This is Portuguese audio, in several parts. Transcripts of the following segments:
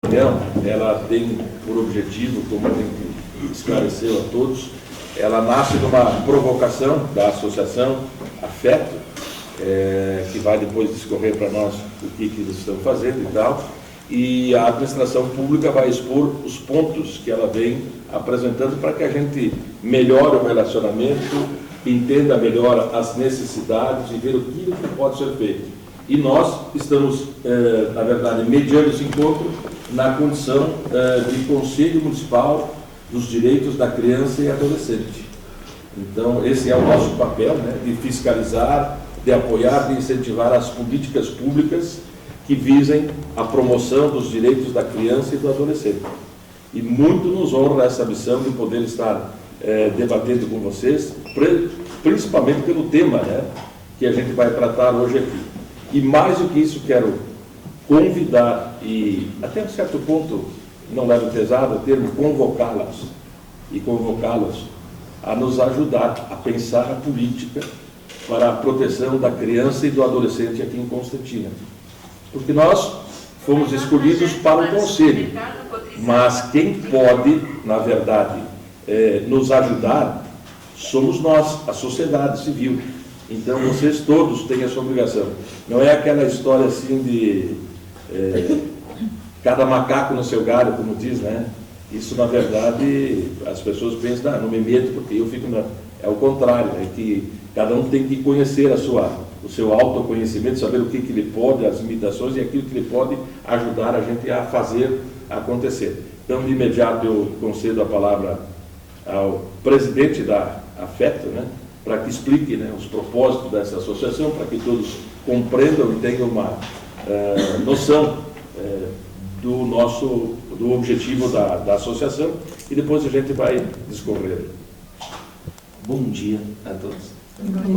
ela tem por objetivo, como a gente esclareceu a todos, ela nasce de uma provocação da associação Afeto, que vai depois discorrer para nós o que eles estão fazendo e tal, e a administração pública vai expor os pontos que ela vem apresentando para que a gente melhore o relacionamento, entenda melhor as necessidades e ver o que pode ser feito. E nós estamos, na verdade, mediando esse encontro na condição de Conselho Municipal dos Direitos da Criança e Adolescente. Então, esse é o nosso papel, né, de fiscalizar, de apoiar, de incentivar as políticas públicas que visem a promoção dos direitos da criança e do adolescente. E muito nos honra essa missão de poder estar debatendo com vocês, principalmente pelo tema, né, que a gente vai tratar hoje aqui. E mais do que isso, quero convidar e, até um certo ponto, não levo pesado o termo, convocá-las e convocá-los a nos ajudar a pensar a política para a proteção da criança e do adolescente aqui em Constantina. Porque nós fomos escolhidos para o Conselho, mas quem pode, na verdade, nos ajudar somos nós, a sociedade civil. Então, vocês todos têm essa obrigação. Não é aquela história assim de cada macaco no seu galho, como diz, né? Isso, na verdade, as pessoas pensam, não me meto porque eu fico... É o contrário, é que cada um tem que conhecer o seu autoconhecimento, saber o que ele pode, as limitações e aquilo que ele pode ajudar a gente a fazer acontecer. Então, de imediato, eu concedo a palavra ao presidente da Afeto, né, para que explique, né, os propósitos dessa associação, para que todos compreendam e tenham uma noção do objetivo da associação, e depois a gente vai discorrer. Bom dia a todos.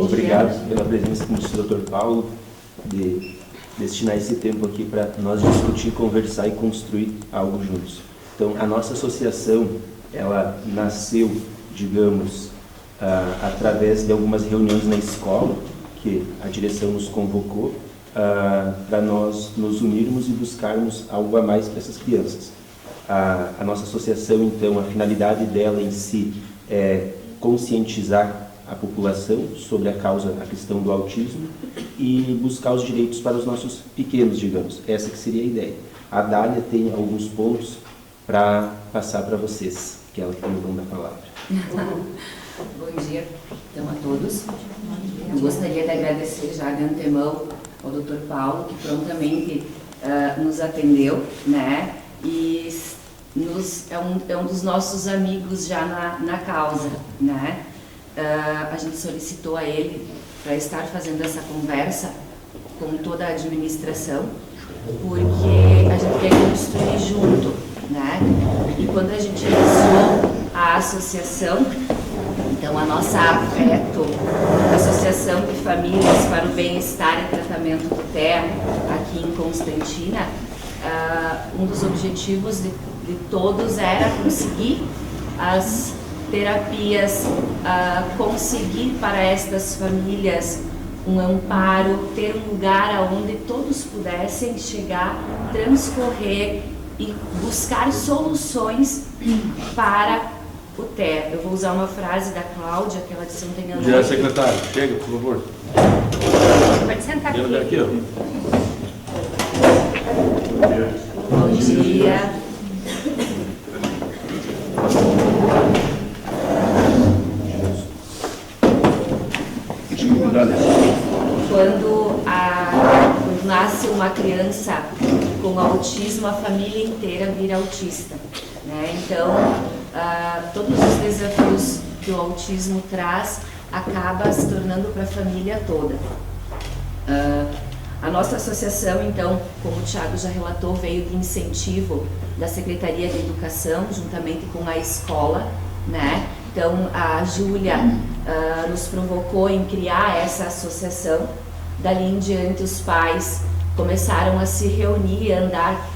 Obrigado pela presença do Dr. Paulo, de destinar esse tempo aqui para nós discutir, conversar e construir algo juntos. Então, a nossa associação, ela nasceu, digamos, através de algumas reuniões na escola, que a direção nos convocou, para nós nos unirmos e buscarmos algo a mais para essas crianças. A nossa associação, então, a finalidade dela em si é conscientizar a população sobre a questão do autismo e buscar os direitos para os nossos pequenos, digamos. Essa que seria a ideia. A Dália tem alguns pontos para passar para vocês, que ela tem o dom da palavra. Bom dia, então, a todos. Eu gostaria de agradecer já de antemão ao Dr. Paulo, que prontamente nos atendeu, né? E é um dos nossos amigos já na causa, né? A gente solicitou a ele para estar fazendo essa conversa com toda a administração, porque a gente quer construir junto, né? E quando a gente iniciou a associação, então a nossa Afeto, Associação de Famílias para o Bem-Estar e Tratamento do TEA, aqui em Constantina, um dos objetivos de todos era conseguir as terapias, conseguir para estas famílias um amparo, ter um lugar onde todos pudessem chegar, transcorrer e buscar soluções para o TEA. Eu vou usar uma frase da Cláudia, que ela disse não tem Diretor secretário, chega, por favor. Pode sentar aqui. Aqui, ó. Bom dia. Quando nasce uma criança com autismo, a família inteira vira autista, né? Então, todos os desafios que o autismo traz acaba se tornando para a família toda. A nossa associação, então, como o Thiago já relatou, veio de incentivo da Secretaria de Educação, juntamente com a escola, né? Então, a Júlia nos provocou em criar essa associação. Dali em diante, os pais começaram a se reunir e andar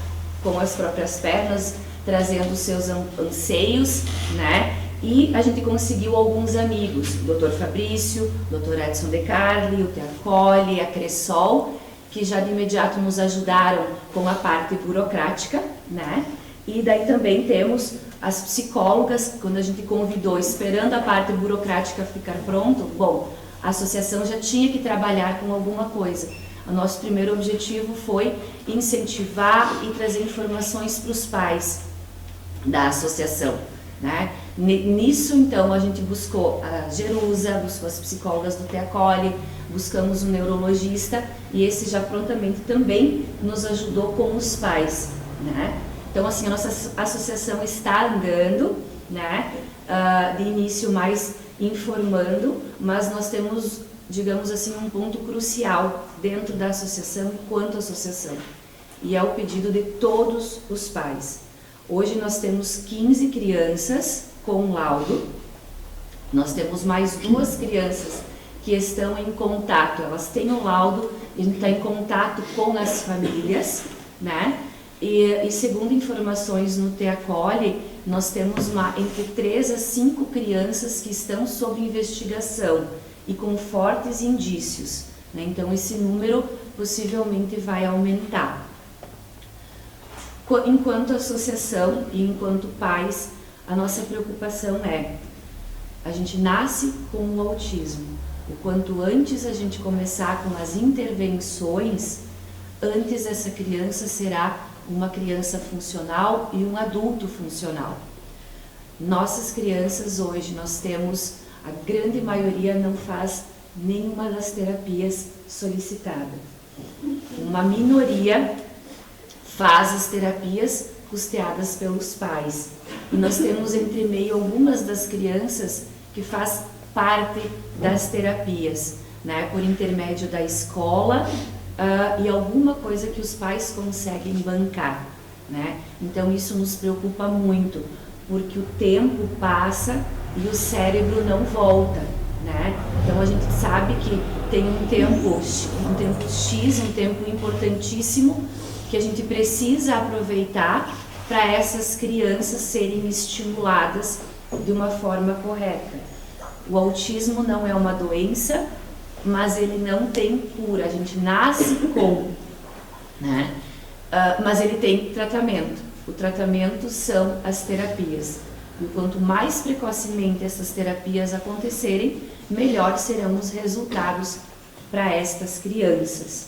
com as próprias pernas, trazendo seus anseios, né? E a gente conseguiu alguns amigos, o Dr. Fabrício, o Dr. Edson De Carli, o Teacoli, a Cressol, que já de imediato nos ajudaram com a parte burocrática, né? E daí também temos as psicólogas, quando a gente convidou, esperando a parte burocrática ficar pronto, bom, a associação já tinha que trabalhar com alguma coisa. O nosso primeiro objetivo foi incentivar e trazer informações para os pais da associação, né? Nisso, então, a gente buscou a Jerusa, buscou as psicólogas do Teacoli, buscamos um neurologista e esse já prontamente também nos ajudou com os pais, né? Então, assim, a nossa associação está andando, né? De início mais informando, mas nós temos, digamos assim, um ponto crucial dentro da associação enquanto associação, e é o pedido de todos os pais. Hoje nós temos 15 crianças com laudo, nós temos mais 2 crianças que estão em contato, elas têm o laudo, a gente está em contato com as famílias, né? E segundo informações no Teacoli, nós temos entre 3 a 5 crianças que estão sob investigação e com fortes indícios, né? Então esse número possivelmente vai aumentar. Enquanto associação e enquanto pais, a nossa preocupação é, a gente nasce com o autismo. O quanto antes a gente começar com as intervenções, antes essa criança será uma criança funcional e um adulto funcional. Nossas crianças hoje, nós temos, a grande maioria não faz nenhuma das terapias solicitadas. Uma minoria faz as terapias custeadas pelos pais. E nós temos entre meio algumas das crianças que faz parte das terapias, né, por intermédio da escola e alguma coisa que os pais conseguem bancar, né? Então isso nos preocupa muito, porque o tempo passa e o cérebro não volta, né? Então a gente sabe que tem um tempo X, um tempo importantíssimo que a gente precisa aproveitar para essas crianças serem estimuladas de uma forma correta. O autismo não é uma doença, mas ele não tem cura, a gente nasce com, né? Mas ele tem tratamento. O tratamento são as terapias. E quanto mais precocemente essas terapias acontecerem, melhor serão os resultados para estas crianças.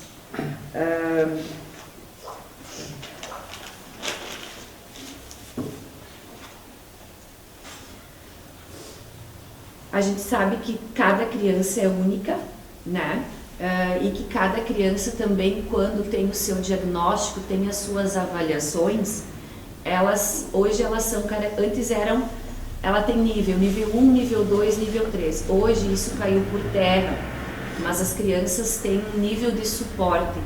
A gente sabe que cada criança é única, né? E que cada criança também, quando tem o seu diagnóstico, tem as suas avaliações, hoje elas são, antes ela tem nível 1, nível 2, nível 3. Hoje isso caiu por terra, mas as crianças têm um nível de suporte,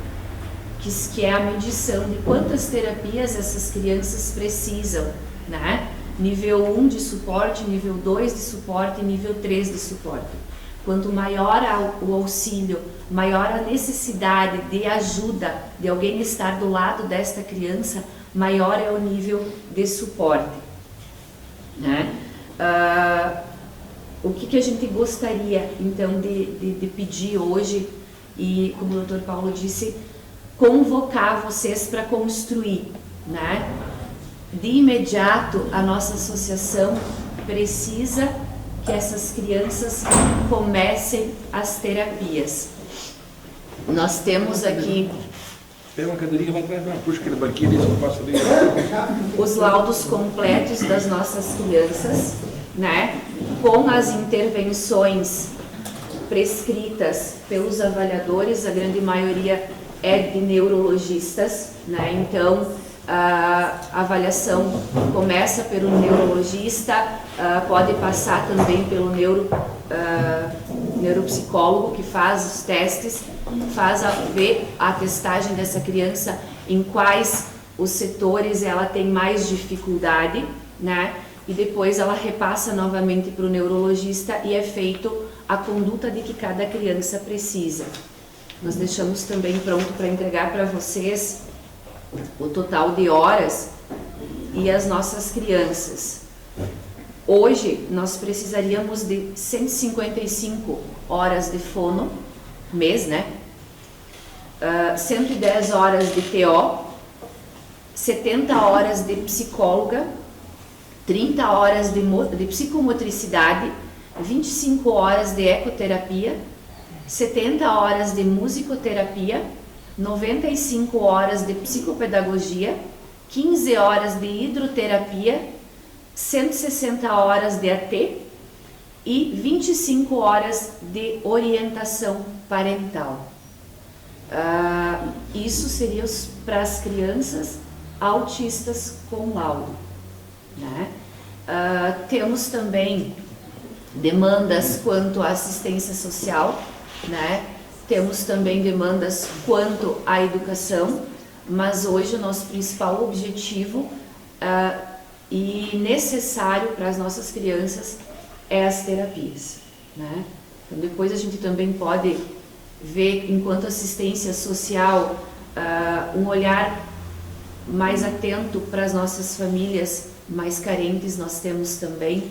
que é a medição de quantas terapias essas crianças precisam, né? Nível 1 de suporte, nível 2 de suporte e nível 3 de suporte. Quanto maior o auxílio, maior a necessidade de ajuda, de alguém estar do lado desta criança, maior é o nível de suporte, né? O que a gente gostaria, então, de pedir hoje, e como o Dr. Paulo disse, convocar vocês para construir, né? De imediato, a nossa associação precisa que essas crianças comecem as terapias. Nós temos aqui... Pega uma cadeirinha, vai atrás, puxa aquele banquinho, deixa eu passo ali. Os laudos completos das nossas crianças, né? Com as intervenções prescritas pelos avaliadores, a grande maioria é de neurologistas, né? Então, a avaliação começa pelo neurologista, pode passar também pelo neuropsicólogo que faz os testes, vê a testagem dessa criança, em quais os setores ela tem mais dificuldade, né? E depois ela repassa novamente para o neurologista e é feito a conduta de que cada criança precisa. Nós deixamos também pronto para entregar para vocês o total de horas e as nossas crianças. Hoje nós precisaríamos de 155 horas de fono mês, né? 110 horas de TO, 70 horas de psicóloga, 30 horas de psicomotricidade, 25 horas de ecoterapia, 70 horas de musicoterapia, 95 horas de psicopedagogia, 15 horas de hidroterapia, 160 horas de AT e 25 horas de orientação parental. Isso seria para as crianças autistas com laudo, né? Temos também demandas quanto à assistência social, né? Temos também demandas quanto à educação, mas hoje o nosso principal objetivo e necessário para as nossas crianças é as terapias, né? Então depois a gente também pode ver, enquanto assistência social, um olhar mais atento para as nossas famílias mais carentes. Nós temos também,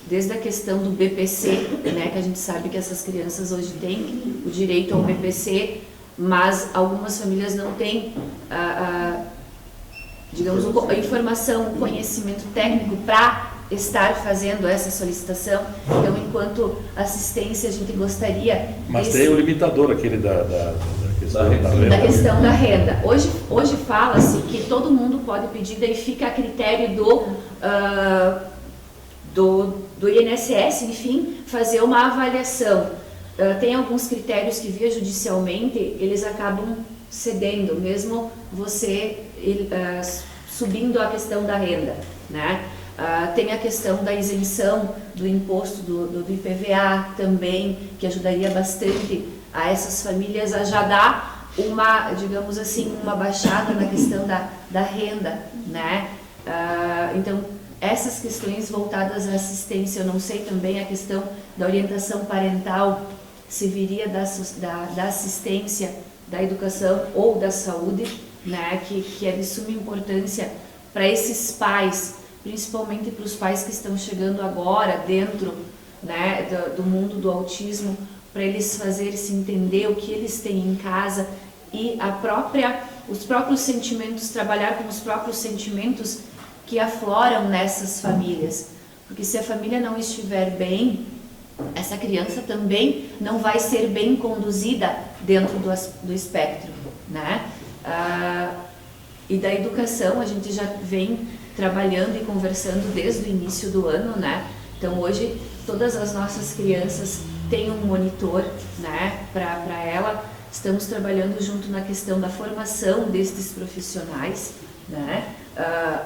desde a questão do BPC, né, que a gente sabe que essas crianças hoje têm o direito ao BPC, mas algumas famílias não têm digamos, a informação, o conhecimento técnico para estar fazendo essa solicitação. Então, enquanto assistência, a gente gostaria... Mas tem o limitador, aquele da questão da renda. Hoje fala-se que todo mundo pode pedir, daí fica a critério do INSS, enfim, fazer uma avaliação. Tem alguns critérios que, via judicialmente, eles acabam cedendo, mesmo você subindo a questão da renda, né? Tem a questão da isenção do imposto do IPVA também, que ajudaria bastante a essas famílias a já dar uma, digamos assim, uma baixada na questão da renda, né? Então, essas questões voltadas à assistência, eu não sei também a questão da orientação parental, se viria da assistência, da educação ou da saúde, né? Que é de suma importância para esses pais, principalmente para os pais que estão chegando agora dentro, né, do mundo do autismo, para eles fazerem se entender o que eles têm em casa e os próprios sentimentos, trabalhar com os próprios sentimentos que afloram nessas famílias. Porque se a família não estiver bem, essa criança também não vai ser bem conduzida dentro do espectro, né? E da educação a gente já vem trabalhando e conversando desde o início do ano, né? Então hoje todas as nossas crianças têm um monitor, né, para ela. Estamos trabalhando junto na questão da formação destes profissionais, né?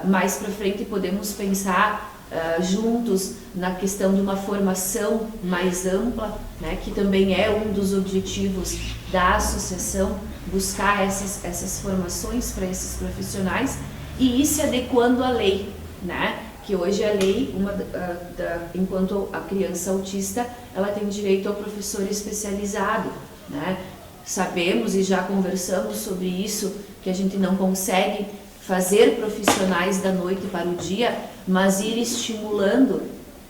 Mais para frente podemos pensar juntos na questão de uma formação mais ampla, né, que também é um dos objetivos da associação, buscar essas formações para esses profissionais e ir se adequando à lei, né? Que hoje a lei, enquanto a criança autista, ela tem direito ao professor especializado, né? Sabemos e já conversamos sobre isso, que a gente não consegue fazer profissionais da noite para o dia, mas ir estimulando,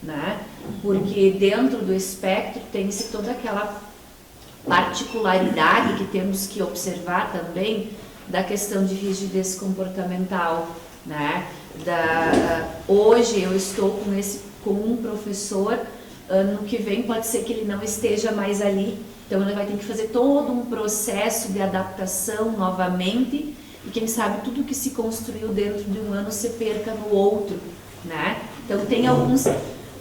né? Porque dentro do espectro tem-se toda aquela particularidade que temos que observar também da questão de rigidez comportamental, né? Hoje eu estou com um professor, ano que vem pode ser que ele não esteja mais ali, então ele vai ter que fazer todo um processo de adaptação novamente, e quem sabe tudo que se construiu dentro de um ano se perca no outro, né? Então tem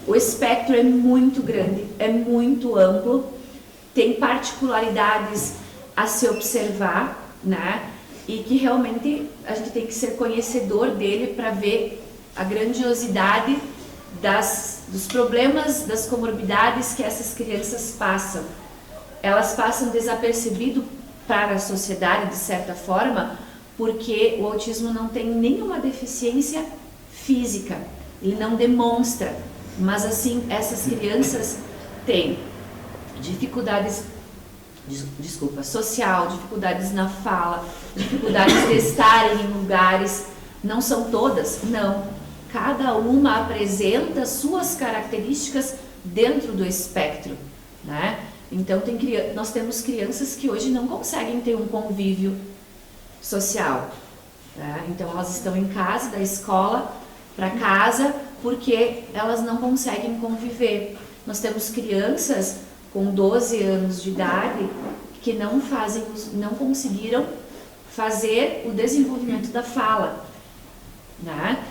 o espectro é muito grande, é muito amplo, tem particularidades a se observar, né? E que realmente a gente tem que ser conhecedor dele para ver a grandiosidade dos problemas, das comorbidades que essas crianças passam. Elas passam desapercebido para a sociedade, de certa forma, porque o autismo não tem nenhuma deficiência física, ele não demonstra, mas assim, essas crianças têm dificuldades social, dificuldades na fala, dificuldades de estarem em lugares, não são todas, não. Cada uma apresenta suas características dentro do espectro, né? Então, nós temos crianças que hoje não conseguem ter um convívio social. Tá? Então, elas estão em casa, da escola para casa, porque elas não conseguem conviver. Nós temos crianças com 12 anos de idade que não conseguiram fazer o desenvolvimento da fala, né?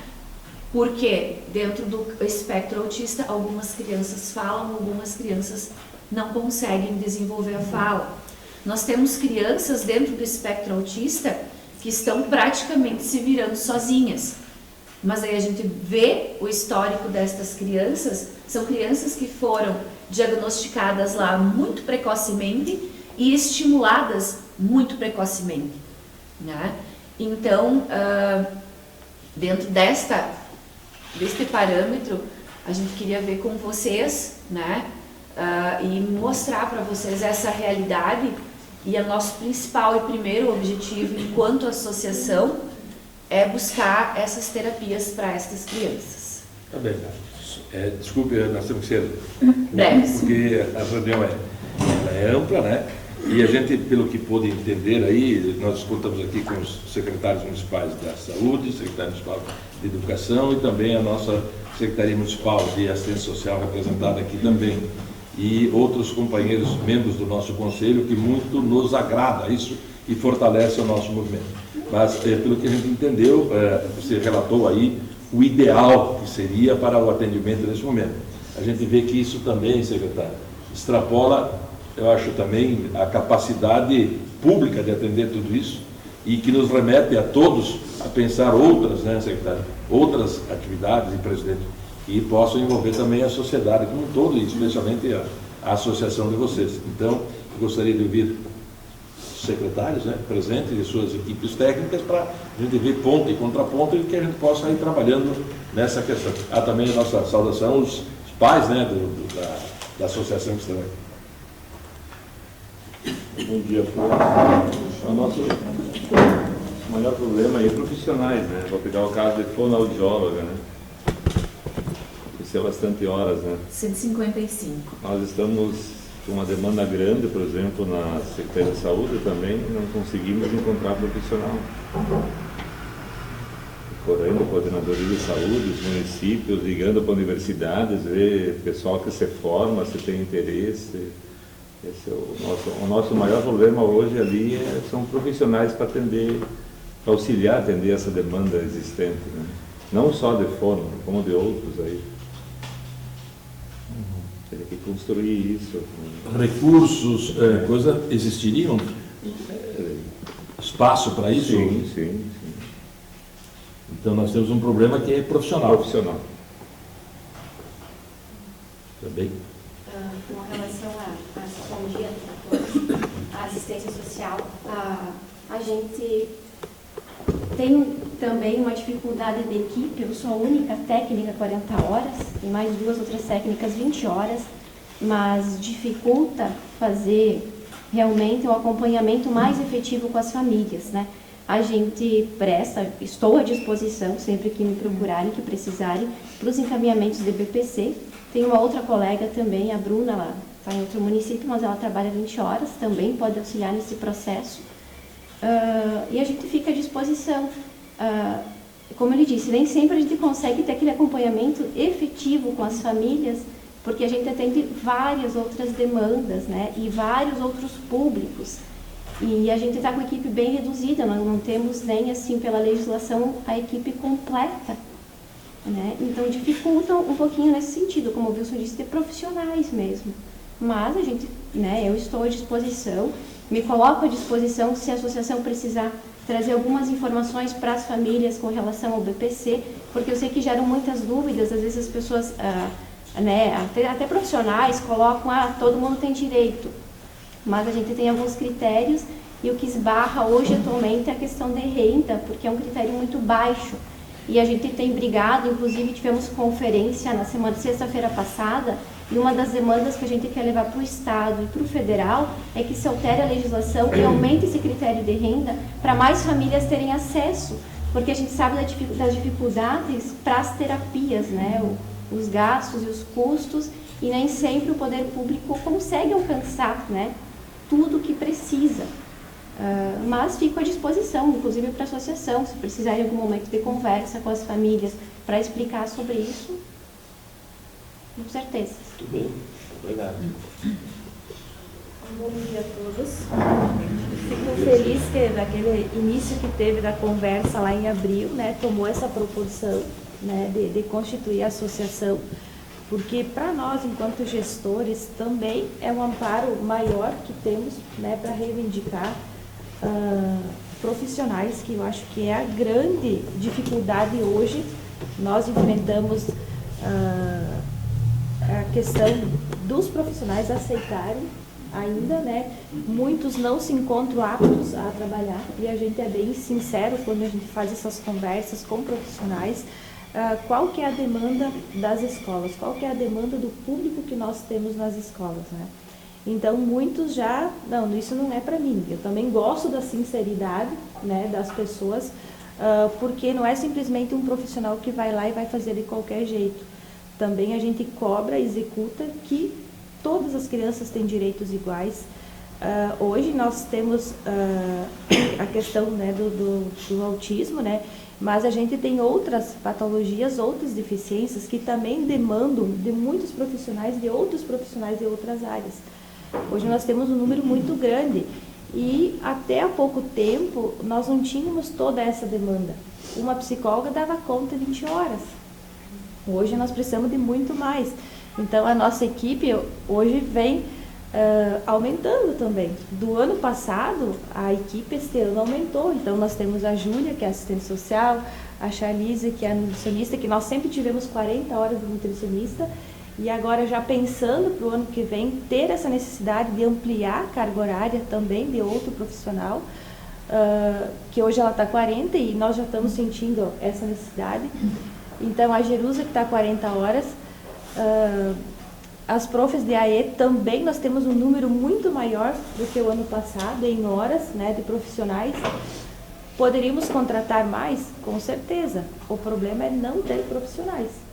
Porque dentro do espectro autista, algumas crianças falam, algumas crianças não conseguem desenvolver a fala. Nós temos crianças dentro do espectro autista que estão praticamente se virando sozinhas. Mas aí a gente vê o histórico destas crianças, são crianças que foram diagnosticadas lá muito precocemente e estimuladas muito precocemente, né? Então, dentro deste parâmetro, a gente queria ver com vocês, né? E mostrar para vocês essa realidade, e o nosso principal e primeiro objetivo enquanto associação é buscar essas terapias para estas crianças. Tá bem. Desculpe, nós temos que ser breves, porque a reunião ela é ampla, né? E a gente, pelo que pôde entender aí, nós contamos aqui com os secretários municipais da Saúde, secretário municipal de Educação e também a nossa Secretaria Municipal de Assistência Social representada aqui também, e outros companheiros, membros do nosso conselho, que muito nos agrada isso e fortalece o nosso movimento. Mas, pelo que a gente entendeu, você relatou aí o ideal que seria para o atendimento nesse momento. A gente vê que isso também, secretário, extrapola, eu acho também, a capacidade pública de atender tudo isso e que nos remete a todos a pensar outras, né, secretário, outras atividades e presidente, que possam envolver também a sociedade como um todo, e especialmente a associação de vocês. Então, eu gostaria de ouvir os secretários, né, presentes e suas equipes técnicas para a gente ver ponto e contraponto e que a gente possa ir trabalhando nessa questão. Há também a nossa saudação aos pais, né, da associação que estão aqui. Bom dia a todos. O nosso maior problema é profissionais, né? Vou pegar o caso de fonoaudióloga, né? Isso é bastante horas, né? 155. Nós estamos com uma demanda grande, por exemplo, na Secretaria de Saúde também, não conseguimos encontrar profissional. Procurando coordenadores de saúde, os municípios, ligando para universidades, ver pessoal que se forma, se tem interesse. Esse é o nosso maior problema hoje ali, são profissionais para auxiliar a atender essa demanda existente, né? Não só de fono, como de outros aí. Teria que construir isso. Recursos, existiriam? Espaço para isso? Sim. Então nós temos um problema que é profissional. Profissional. Também. Com relação à assistência social, a gente tem também uma dificuldade de equipe. Eu sou a única técnica 40 horas, e mais 2 outras técnicas 20 horas, mas dificulta fazer realmente um acompanhamento mais efetivo com as famílias, né? A gente estou à disposição sempre que me procurarem, que precisarem, para os encaminhamentos de BPC. Tem uma outra colega também, a Bruna, ela está em outro município, mas ela trabalha 20 horas, também pode auxiliar nesse processo. E a gente fica à disposição. Como ele disse, nem sempre a gente consegue ter aquele acompanhamento efetivo com as famílias, porque a gente atende várias outras demandas, né, e vários outros públicos. E a gente está com a equipe bem reduzida, nós não temos nem, assim, pela legislação, a equipe completa, né? Então dificulta um pouquinho nesse sentido, como o Wilson disse, de profissionais mesmo. Mas a gente, né, eu estou à disposição, me coloco à disposição se a associação precisar trazer algumas informações para as famílias com relação ao BPC, porque eu sei que geram muitas dúvidas, às vezes as pessoas, né, até profissionais colocam, todo mundo tem direito, mas a gente tem alguns critérios e o que esbarra hoje atualmente é a questão de renda, porque é um critério muito baixo. E a gente tem brigado, inclusive tivemos conferência na semana de sexta-feira passada, e uma das demandas que a gente quer levar para o Estado e para o Federal é que se altere a legislação e aumente esse critério de renda para mais famílias terem acesso, porque a gente sabe das dificuldades para as terapias, né? Os gastos e os custos, e nem sempre o poder público consegue alcançar, né, tudo o que precisa. Mas fico à disposição, inclusive para a associação, se precisar em algum momento de conversa com as famílias para explicar sobre isso, com certeza. Muito bem, obrigado. Bom dia a todos. Fico feliz que naquele início que teve da conversa lá em abril, né, tomou essa proposição, né, de constituir a associação, porque para nós, enquanto gestores, também é um amparo maior que temos, né, para reivindicar profissionais, que eu acho que é a grande dificuldade hoje. Nós enfrentamos a questão dos profissionais aceitarem ainda, né? Muitos não se encontram aptos a trabalhar, e a gente é bem sincero quando a gente faz essas conversas com profissionais. Qual que é a demanda das escolas, qual que é a demanda do público que nós temos nas escolas, né? Então, muitos já, não, isso não é para mim. Eu também gosto da sinceridade, né, das pessoas, porque não é simplesmente um profissional que vai lá e vai fazer de qualquer jeito. Também a gente cobra, executa que todas as crianças têm direitos iguais. Hoje nós temos a questão, né, do autismo, né, mas a gente tem outras patologias, outras deficiências que também demandam de muitos profissionais, de outros profissionais de outras áreas. Hoje nós temos um número muito grande e até há pouco tempo nós não tínhamos toda essa demanda. Uma psicóloga dava conta de 20 horas. Hoje nós precisamos de muito mais. Então a nossa equipe hoje vem aumentando também. Do ano passado, a equipe este ano aumentou. Então nós temos a Júlia, que é assistente social, a Charlize, que é nutricionista, que nós sempre tivemos 40 horas de nutricionista. E agora, já pensando para o ano que vem, ter essa necessidade de ampliar a carga horária também de outro profissional, que hoje ela está 40 e nós já estamos sentindo essa necessidade. Então, a Jerusa, que está 40 horas, as profs de AE também, nós temos um número muito maior do que o ano passado, em horas, né, de profissionais. Poderíamos contratar mais? Com certeza. O problema é não ter profissionais.